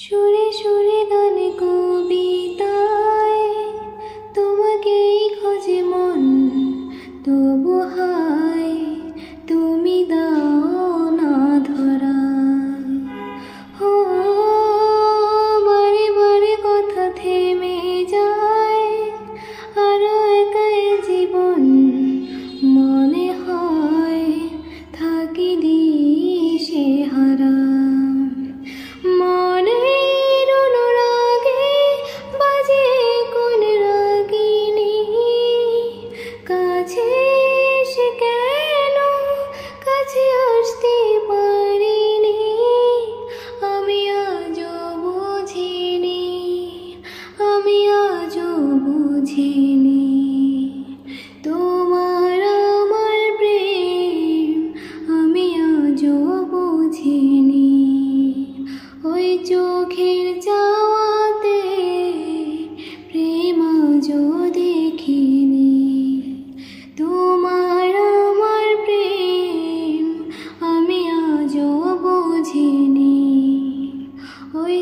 সুরে সুরে গানে কবিতায় তোমাকেই খোঁজে মন, তবু হায় তুমি দাও না ধরা। ও বারে বারে কথা থেমে যায়, আরো একাই জীবন মনে হয় থাকি দিশে হারা। মনের অনুরাগে বাজে কোন রাগিনী, কাছে এসে কেন কাছে আসতে পারিনি। আমি আজও বুঝিনি, আমি আজও বুঝিনি তোমার আমার প্রেম, আমি আজও বুঝিনি। ওই চোখের চাওয়াতে প্রেম আজও দেখিনি। তোমার আমার প্রেম আমি আজও বুঝিনি। ওই